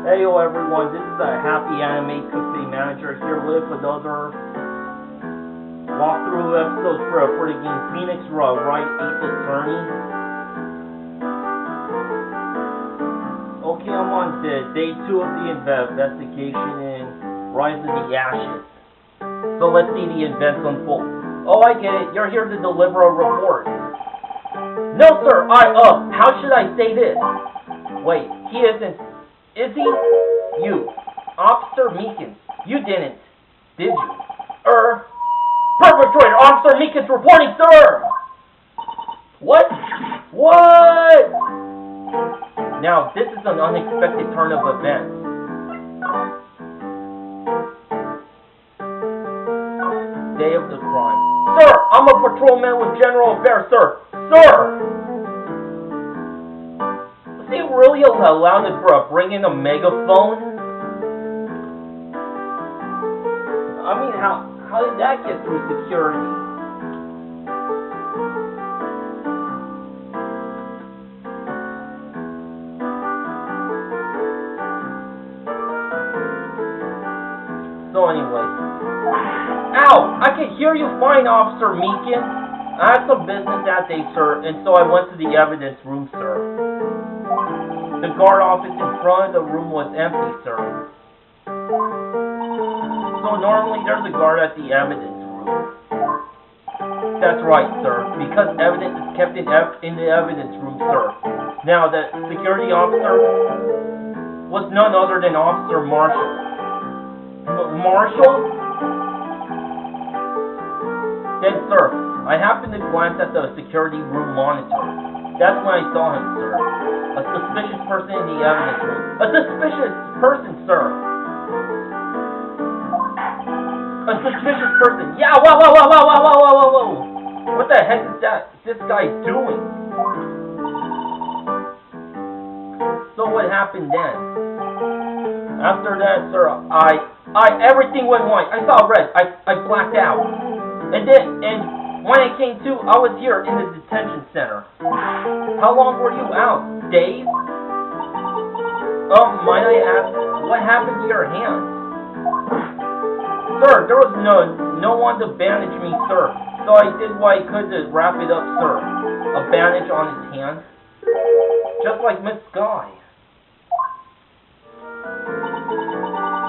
Heyo everyone, this is HappyAnimaidCafeManager here with another walkthrough episode for the game Phoenix Wright 8th Attorney. Okay, I'm on day 2 of the investigation in Rise of the Ashes. So let's see the events unfold. Oh, I get it, you're here to deliver a report. No sir, how should I say this? Wait, he isn't. Is he? You. Officer Meekins. You didn't. Did you? Perpetrator! Officer Meekins reporting, sir! What? What? Now, this is an unexpected turn of events. Day of the crime. Sir! I'm a patrolman with general affairs, sir! Sir! Is he really allowed to bring in a megaphone? I mean, how did that get through security? So anyway. Ow! I can hear you fine, Officer Meekins. I had some business that day, sir, and so I went to the evidence room, sir. The guard office in front of the room was empty, sir. So normally there's a guard at the evidence room. That's right, sir, because evidence is kept in the evidence room, sir. Now, the security officer was none other than Officer Marshall. Marshall? Then, sir, I happened to glance at the security room monitor. That's when I saw him, sir. A suspicious person in the evidence room. A suspicious person, sir. A suspicious person. Yeah, whoa. What the heck is this guy doing? So what happened then? After that, sir, everything went white. I saw red. I blacked out. And when I came to, I was here in the detention center. How long were you out? Days? Might I ask, what happened to your hands? Sir, there was no one to bandage me, sir. So I did what I could to wrap it up, sir. A bandage on his hand. Just like Miss Sky.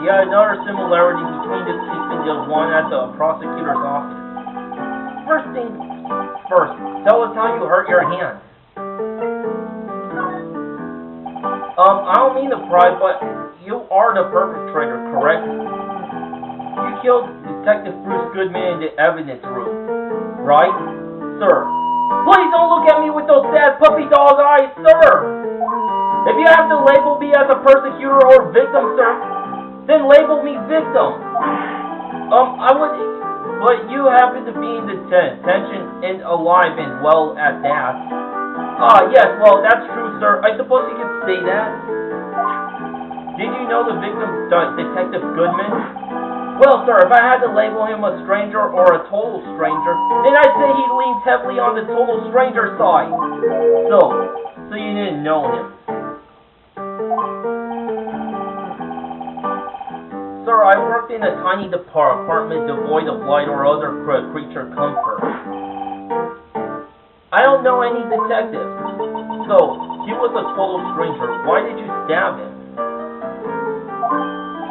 Yeah, another similarity between this case and the one at the prosecutor's office. First thing first, tell us how you hurt your hand. I don't mean to pry, but you are the perpetrator, correct? You killed Detective Bruce Goodman in the evidence room, right, sir? Please don't look at me with those sad puppy dog eyes, sir! If you have to label me as a persecutor or victim, sir, then label me victim. I would... But you happen to be in detention and alive and well at that. Yes, well, that's true, sir. I suppose you could say that. Did you know the victim, Detective Goodman? Well, sir, if I had to label him a stranger or a total stranger, then I'd say he leans heavily on the total stranger side. So you didn't know him. Sir, I worked in a tiny apartment devoid of light or other creature comfort. I don't know any detective. So, he was a total stranger. Why did you stab him?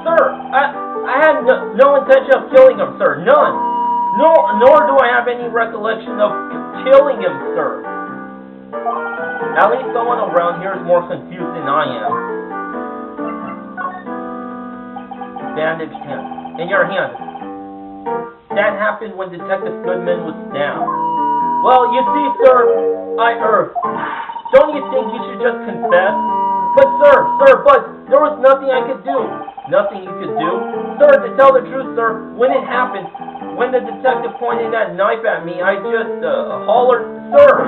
Sir, I had no intention of killing him, sir. None. Nor do I have any recollection of killing him, sir. At least someone around here is more confused than I am. Bandaged hand. In your hand. That happened when Detective Goodman was down. Well, you see, sir, don't you think you should just confess? But sir, there was nothing I could do. Nothing you could do? Sir, to tell the truth, sir, when it happened, when the detective pointed that knife at me, I just hollered, sir.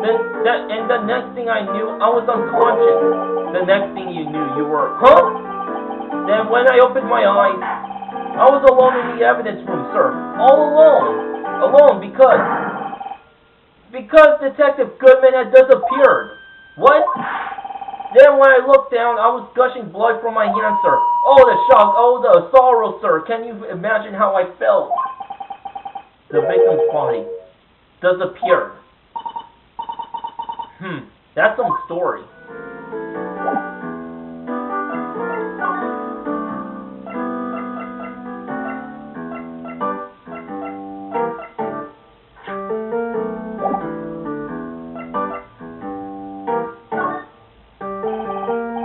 And the next thing I knew, I was unconscious. The next thing you knew, you were, huh? Then when I opened my eyes, I was alone in the evidence room, sir. All alone. Alone because Detective Goodman had disappeared. What? Then when I looked down, I was gushing blood from my hand, sir. Oh, the shock, oh, the sorrow, sir. Can you imagine how I felt? The victim's body disappeared. That's some story.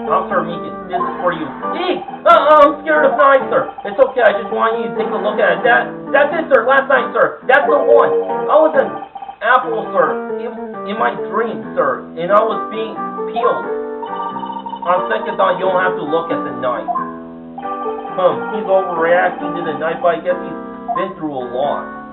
Officer Meekin, this is for you. Eek! I'm scared of knives, sir. It's okay, I just want you to take a look at it. That's it, sir. Last night, sir. That's the one. I was an apple, sir, in my dream, sir, and I was being peeled. On second thought, you don't have to look at the knife. He's overreacting to the knife, but I guess he's been through a lot.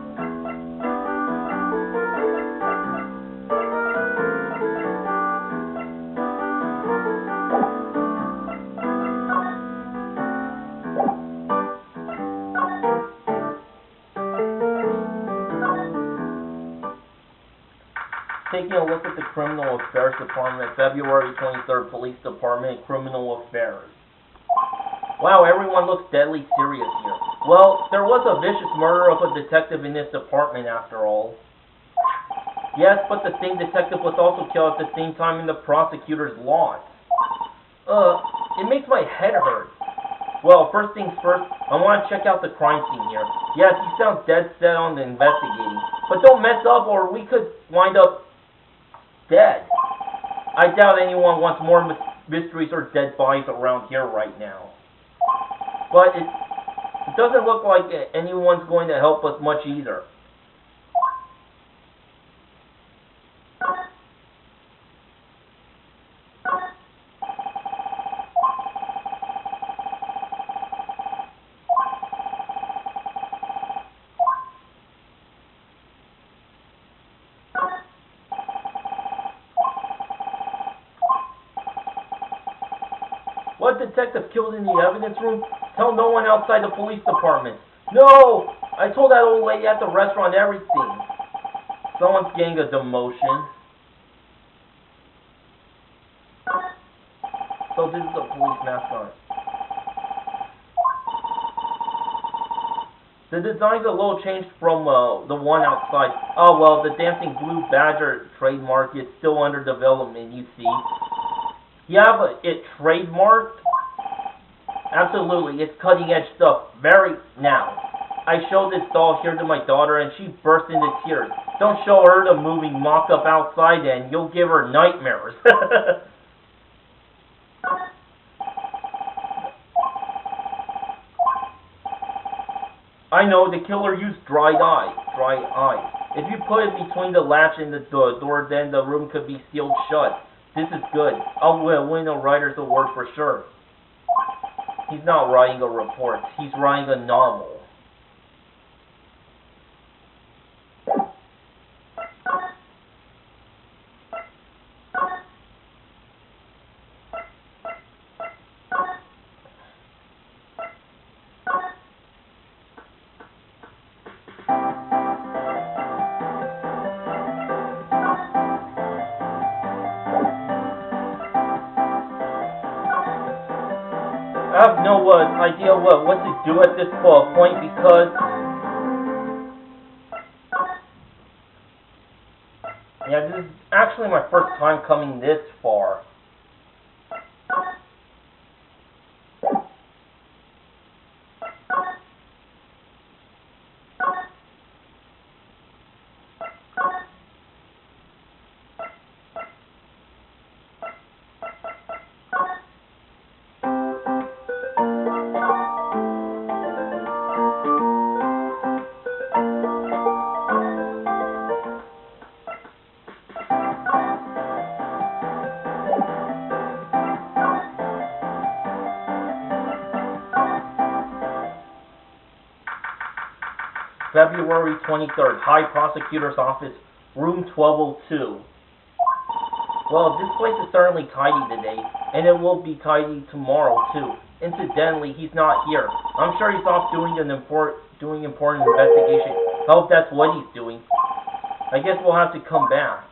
Taking a look at the Criminal Affairs Department, February 23rd, Police Department, Criminal Affairs. Wow, everyone looks deadly serious here. Well, there was a vicious murder of a detective in this department after all. Yes, but the same detective was also killed at the same time in the prosecutor's lot. It makes my head hurt. Well, first things first, I want to check out the crime scene here. Yes, you sound dead set on the investigating, but don't mess up or we could wind up dead. I doubt anyone wants more mysteries or dead bodies around here right now. But it doesn't look like anyone's going to help us much either. What detective killed in the evidence room? Tell no one outside the police department. No! I told that old lady at the restaurant everything. Someone's getting a demotion. So this is a police mascot. The design's a little changed from the one outside. Oh well, the dancing blue badger trademark is still under development, you see. You have it trademarked? Absolutely, it's cutting edge stuff. Now. I showed this doll here to my daughter and she burst into tears. Don't show her the moving mock-up outside and you'll give her nightmares. I know, the killer used dry ice. If you put it between the latch and the door, then the room could be sealed shut. This is good. I'll win a writer's award for sure. He's not writing a report. He's writing a novel. I have no idea what to do at this point because this is actually my first time coming this far. February 23rd, High Prosecutor's Office, Room 1202. Well, this place is certainly tidy today, and it will be tidy tomorrow, too. Incidentally, he's not here. I'm sure he's off doing important investigation. I hope that's what he's doing. I guess we'll have to come back.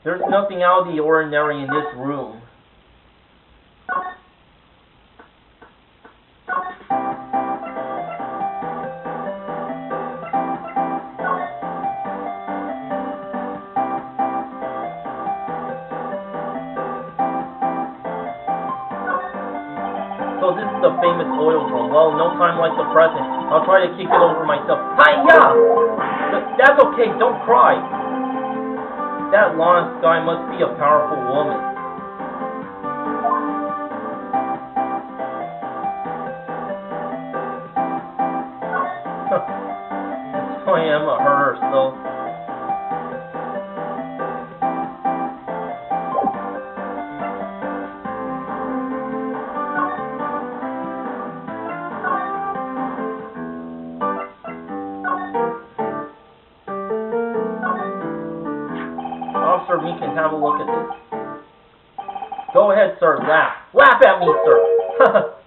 There's nothing out of the ordinary in this room. So this is the famous oil drum. Well, no time like the present. I'll try to kick it over myself. Hi-ya! That's okay, don't cry. That lawn guy must be a powerful woman. I am a her, so... Officer, we can have a look at this. Go ahead, sir, laugh. Laugh at me, sir.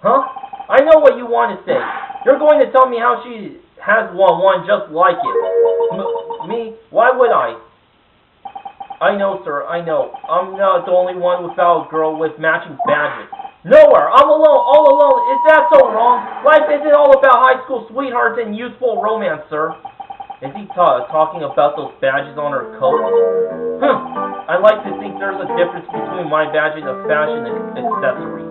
Huh? I know what you want to say. You're going to tell me how she has one just like it. Me? Why would I? I know, sir, I know. I'm not the only one without a girl with matching badges. Nowhere! I'm alone, all alone. Is that so wrong? Life isn't all about high school sweethearts and youthful romance, sir. Is he talking about those badges on her coat? I like to think there's a difference between my badge and a fashion accessory.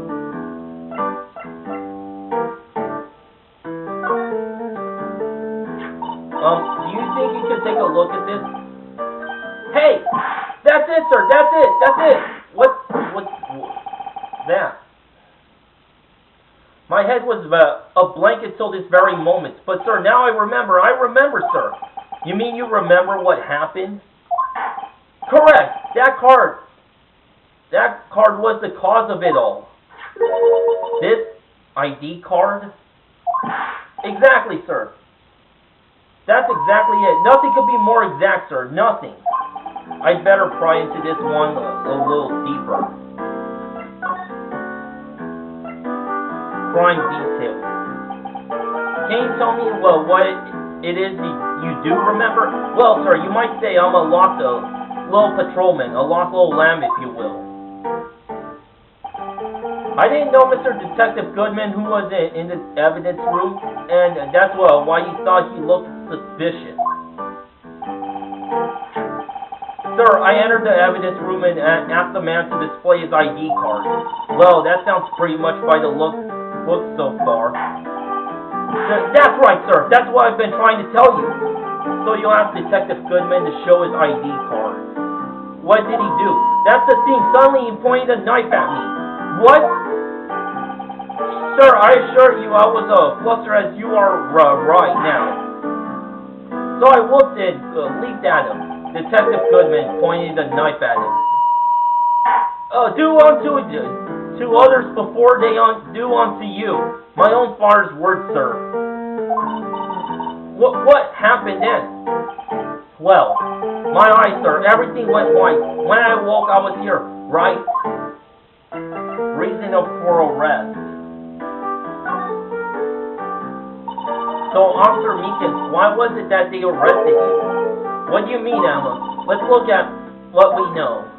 Do you think you could take a look at this? Hey! That's it, sir! That's it! That's it! What's that? My head was a blank until this very moment. But, sir, now I remember, sir. You mean you remember what happened? Correct! That card was the cause of it all. This ID card? Exactly, sir. That's exactly it. Nothing could be more exact, sir. Nothing. I'd better pry into this one a little deeper. Crime details. Can you tell me what it is you do remember? Well, sir, you might say I'm a lost little patrolman, a lost little lamb, if you will. I didn't know Mr. Detective Goodman, who was in the evidence room, and that's why you thought he looked suspicious. Sir, I entered the evidence room and asked the man to display his ID card. Well, that sounds pretty much by the look so far. That's right, sir. That's what I've been trying to tell you. So you'll ask Detective Goodman to show his ID card. What did he do? That's the thing. Suddenly he pointed a knife at me. What? Sir, I assure you I was flustered as you are right now. So I looked and leaped at him. Detective Goodman pointed a knife at him. Do unto to others before they do unto you. My own father's word, sir. What happened then? Well, my eyes, sir, everything went white. When I woke, I was here, right? Reason for arrest. So, Officer Meekins, why was it that they arrested you? What do you mean, Emma? Let's look at what we know.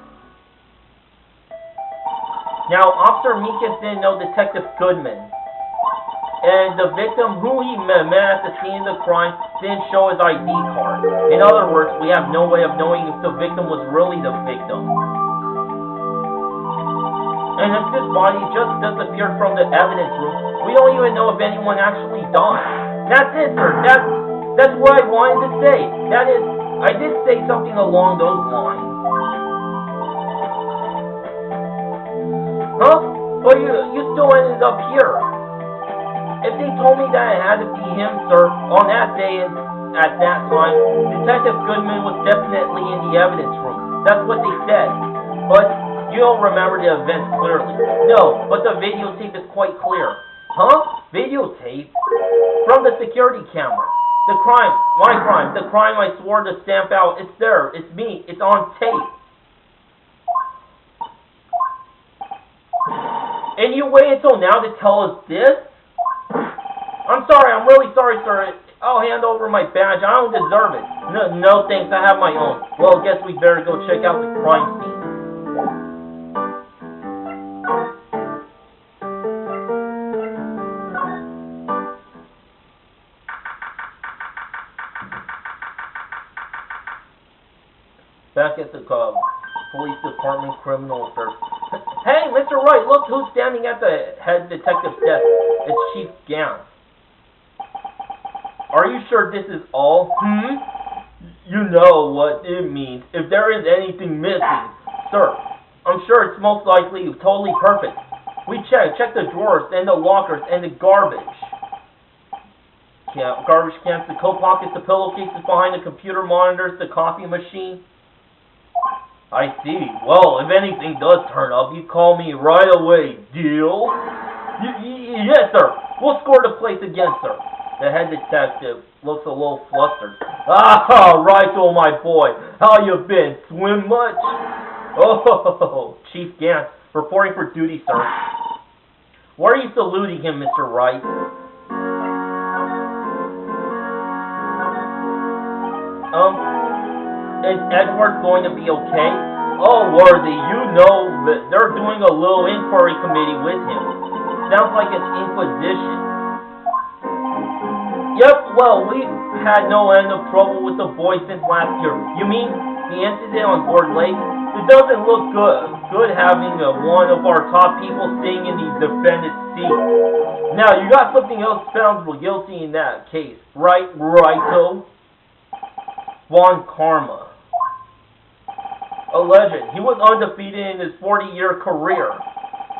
Now, Officer Meekins didn't know Detective Goodman. And the victim who he met at the scene of the crime didn't show his ID card. In other words, we have no way of knowing if the victim was really the victim. And if this body just disappeared from the evidence room, we don't even know if anyone actually died. That's it, sir. That's what I wanted to say. That is, I did say something along those lines. Huh? But you still ended up here. If they told me that it had to be him, sir, on that day and at that time, Detective Goodman was definitely in the evidence room. That's what they said. But you don't remember the events clearly. No, but the videotape is quite clear. Huh? Videotape? From the security camera. The crime, my crime, the crime I swore to stamp out, it's there, it's me, it's on tape. And you wait until now to tell us this? I'm sorry, I'm really sorry, sir. I'll hand over my badge. I don't deserve it. No thanks. I have my own. Well, guess we better go check out the crime scene. Back at the police department criminal affairs. Hey, Mr. Wright, look who's standing at the head detective's desk. It's Chief Gant. Are you sure this is all? You know what it means. If there is anything missing, sir, I'm sure it's most likely totally perfect. We checked the drawers and the lockers and the garbage. Garbage cans, the coat pockets, the pillowcases behind the computer monitors, the coffee machine. I see. Well, if anything does turn up, you call me right away. Deal? Yes, sir. We'll score the place again, sir. The head detective looks a little flustered. Ah, right, oh my boy. How you been? Swim much? Oh, Chief Gant, reporting for duty, sir. Why are you saluting him, Mr. Wright? Is Edward going to be okay? Oh, Worthy, you know that they're doing a little inquiry committee with him. Sounds like an inquisition. Yep, well, we've had no end of trouble with the boy since last year. You mean the incident on Board Lake? It doesn't look good having one of our top people staying in the defendant's seat. Now, you got something else found guilty in that case, right, Righto? Von Karma. Alleged. He was undefeated in his 40-year career.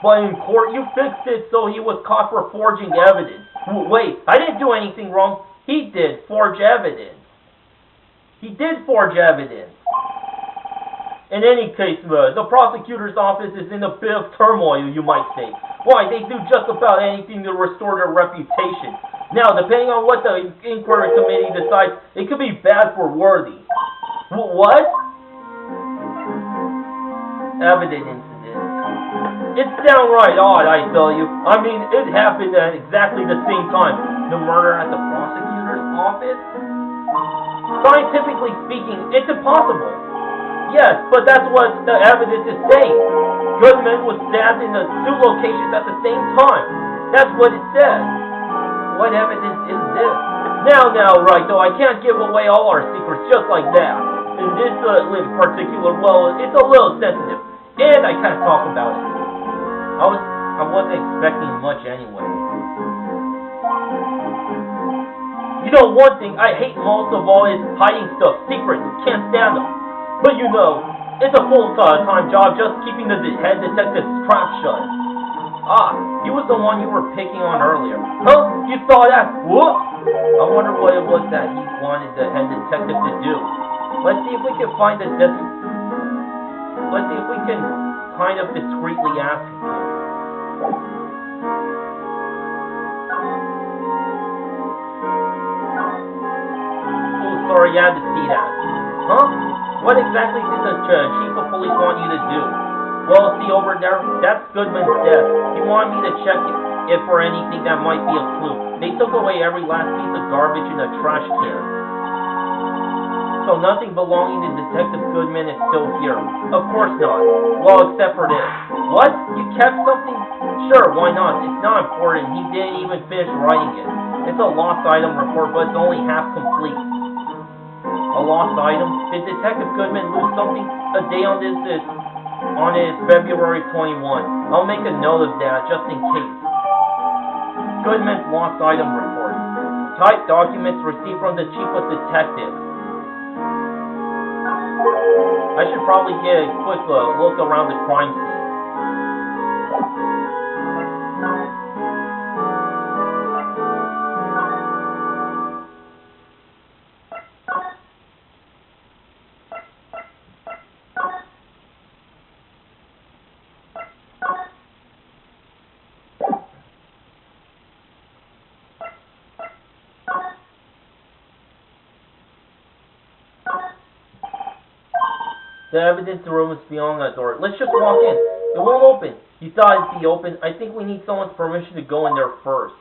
But in court, you fixed it so he was caught for forging evidence. Wait, I didn't do anything wrong. He did forge evidence. He did forge evidence. In any case, the prosecutor's office is in a bit of turmoil, you might say. Why, they do just about anything to restore their reputation. Now, depending on what the inquiry committee decides, it could be bad for Worthy. What? Evident incident. It's downright odd, I tell you. I mean, it happened at exactly the same time. The murder at the prosecutor's office? Scientifically speaking, it's impossible. Yes, but that's what the evidence is saying. Goodman was stabbed in the two locations at the same time. That's what it says. What evidence is this? Now, right, though, I can't give away all our secrets just like that. In this in particular, well, it's a little sensitive, and I can't talk about it. I wasn't expecting much anyway. You know one thing I hate most of all is hiding stuff, secrets, can't stand them. But you know, it's a full-time job just keeping the head detective's trap shut. Ah, he was the one you were picking on earlier. Huh? You saw that? Whoop! I wonder what it was that he wanted the head detective to do. Let's see if we can find the Let's see if we can kind of discreetly ask him. Oh, sorry, you had to see that. Huh? What exactly did the chief of police want you to do? Well, see over there, that's Goodman's desk. He wanted me to check it for anything that might be a clue. They took away every last piece of garbage in the trash can. So nothing belonging to Detective Goodman is still here. Of course not. Well, except for this. What? You kept something? Sure, why not? It's not important. He didn't even finish writing it. It's a lost item report, but it's only half complete. A lost item? Did Detective Goodman lose something a day on his February 21? I'll make a note of that just in case. Goodman's lost item report. Typed documents received from the chief of detectives. I should probably get a quick look around the crime scene. The evidence room is beyond that door. Let's just walk in. It won't open. You thought it'd be open. I think we need someone's permission to go in there first.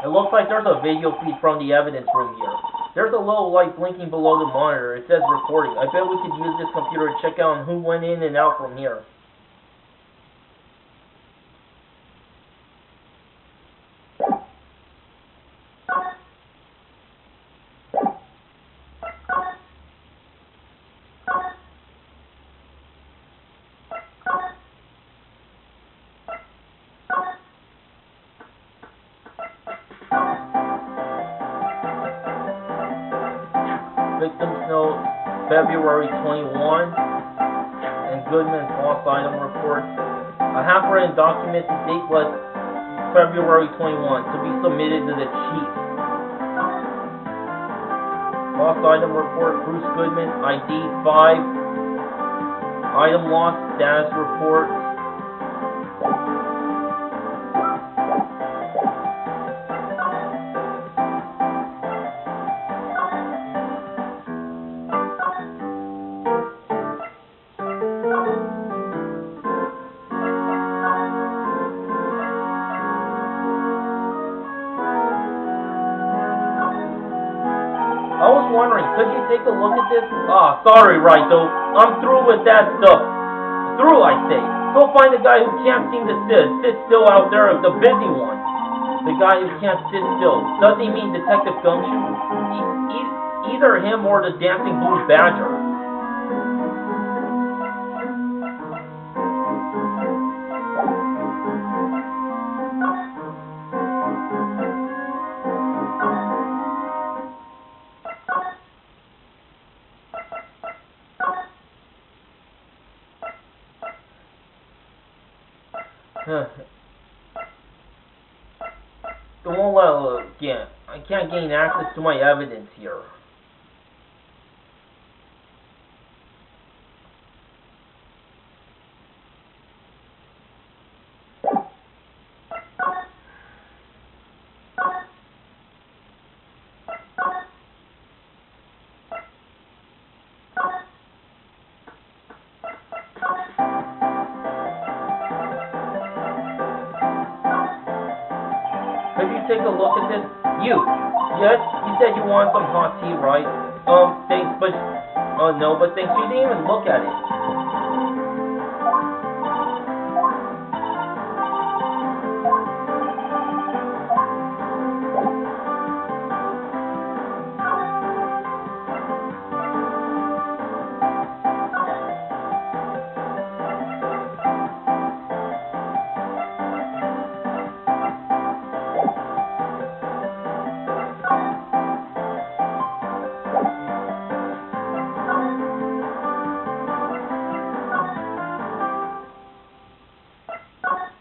It looks like there's a video feed from the evidence room here. There's a little light blinking below the monitor. It says recording. I bet we could use this computer to check out who went in and out from here. Victims note February 21 and Goodman's lost item report. A handwritten document, the date was February 21 to be submitted to the chief. Lost item report, Bruce Goodman, ID 5. Item lost, status report. I was wondering, could you take a look at this? Ah, sorry, Wright, though. I'm through with that stuff. Through, I say. Go find the guy who can't seem to sit still out there, the busy one. The guy who can't sit still. Does he mean Detective Gumshoe? Either him or the Dancing Blue Badger. They won't let again. I can't gain access to my evidence here. Could you take a look at this? You. Yes, you said you want some hot tea, right? Thanks, but... no, but thanks. You didn't even look at it.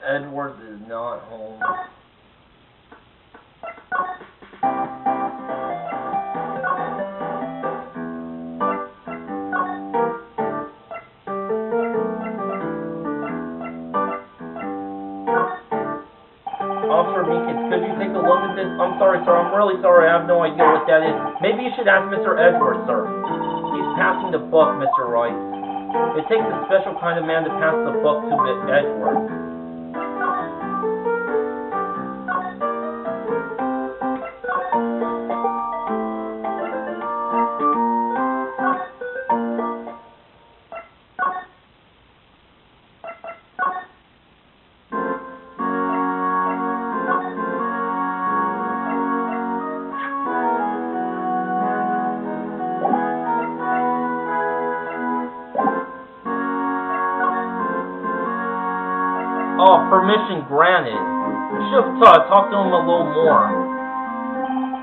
Edward is not home. Officer Meekins, could you take a look at this? I'm sorry, sir. I'm really sorry. I have no idea what that is. Maybe you should ask Mr. Edwards, sir. He's passing the buck, Mr. Wright. It takes a special kind of man to pass the buck to Edwards. Oh, permission granted. I should have talked to him a little more.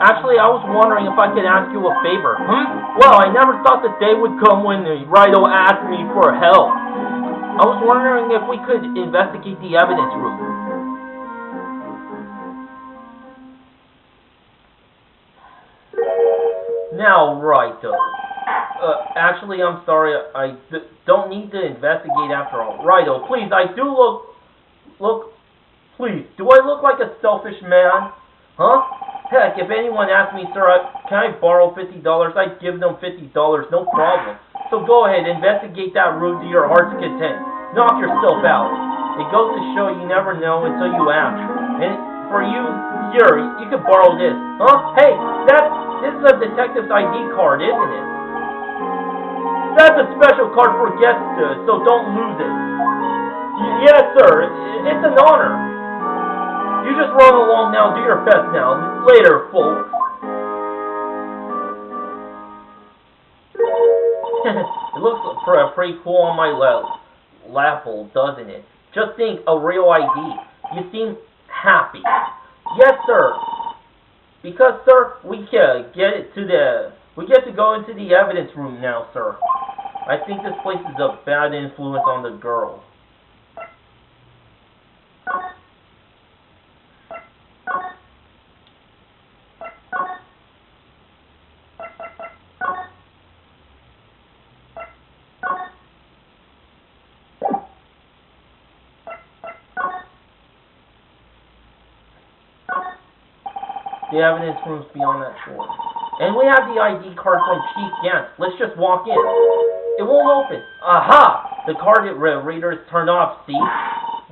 Actually, I was wondering if I could ask you a favor. Well, I never thought the day would come when the Wright asked me for help. I was wondering if we could investigate the evidence room. Now, Wright, actually, I'm sorry. I don't need to investigate after all. Righto, please, I do please, do I look like a selfish man? Huh? Heck, if anyone asked me, sir, can I borrow $50, I'd give them $50, no problem. So go ahead, investigate that room to your heart's content. Knock yourself out. It goes to show you never know until you ask. And for you. Here, you can borrow this. Huh? Hey, this is a detective's ID card, isn't it? That's a special card for guests, so don't lose it. Yes, sir. It's an honor. You just run along now. Do your best now. Later, folks. It looks pretty cool on my lapel, doesn't it? Just think, a real ID. You seem happy. Yes, sir. Because, sir, we get to go into the evidence room now, sir. I think this place is a bad influence on the girl. The evidence room's beyond that door. And we have the ID card from Chief Gant. Let's just walk in. It won't open. Aha! The card reader is turned off, see?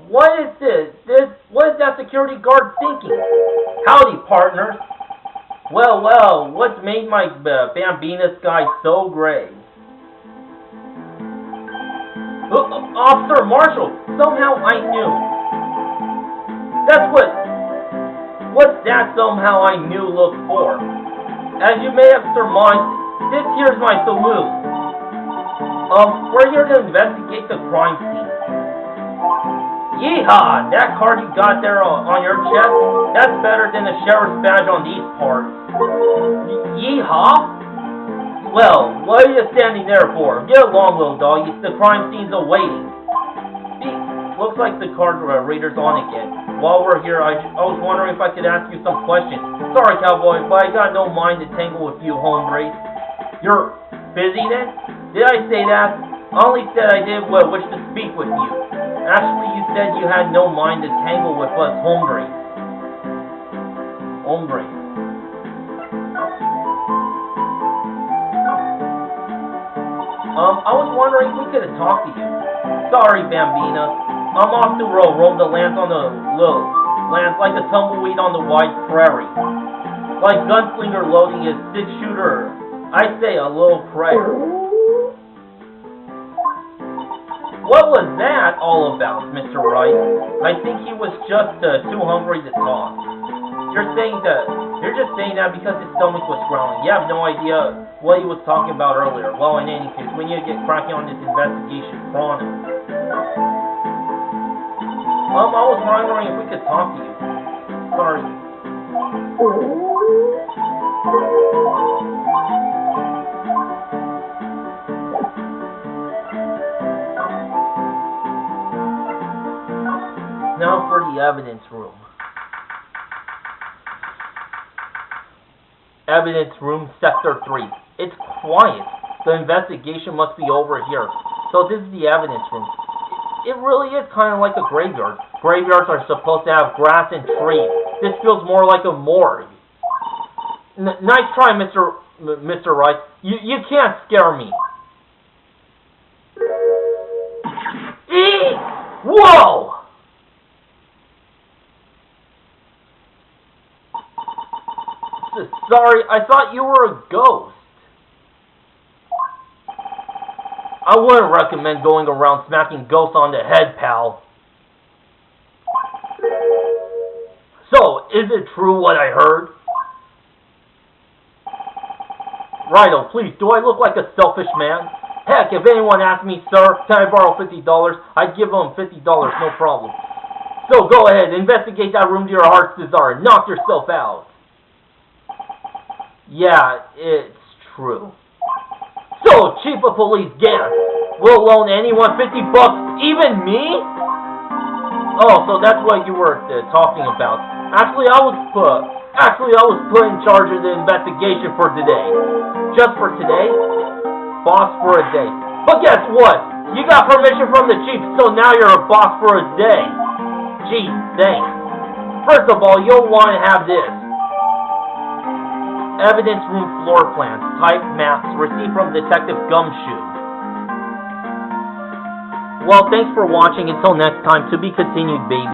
What is this? What is that security guard thinking? Howdy, partners. Well, what's made my Bambina sky so gray? Officer Marshall, somehow I knew. What's that somehow I knew look for? As you may have surmised, this here's my saloon. We're here to investigate the crime scene. Yeehaw! That card you got there on your chest, that's better than the sheriff's badge on these parts. Yeehaw? Well, what are you standing there for? Get along, little doggy. The crime scene's awaiting. Looks like the card reader's on again. While we're here, I was wondering if I could ask you some questions. Sorry, cowboy, but I got no mind to tangle with you, hombres. You're busy then? Did I say that? I only said I did wish to speak with you. Actually, you said you had no mind to tangle with us, hombres. Hombres. I was wondering if we could have talked to you. Sorry, Bambina. I'm off to roam the lands on the lands like a tumbleweed on the wide prairie. Like gunslinger loading his 6-shooter. I say a little prayer. What was that all about, Mr. Wright? I think he was just too hungry to talk. You're just saying that because his stomach was growling. You have no idea what he was talking about earlier. Well, in any case, we need to get cracking on this investigation pronto. I was wondering if we could talk to you. Sorry. Now for the evidence room. Evidence room, Sector 3. It's quiet. The investigation must be over here. So this is the evidence room. It really is kind of like a graveyard. Graveyards are supposed to have grass and trees. This feels more like a morgue. Nice try, Mr. Wright. You can't scare me. Whoa! Sorry, I thought you were a ghost. I wouldn't recommend going around smacking ghosts on the head, pal. So, is it true what I heard? Righto, please, do I look like a selfish man? Heck, if anyone asked me, sir, can I borrow $50? I'd give them $50, no problem. So go ahead, investigate that room to your heart's desire. Knock yourself out. Yeah, it's true. So, Chief of Police Gant will loan anyone $50, even me? Oh, so that's what you were talking about. Actually, I was put in charge of the investigation for today. Just for today? Boss for a day. But guess what? You got permission from the chief, so now you're a boss for a day. Gee, thanks. First of all, you'll want to have this. Evidence room floor plans, type maps, received from Detective Gumshoe. Well, thanks for watching. Until next time, to be continued, baby.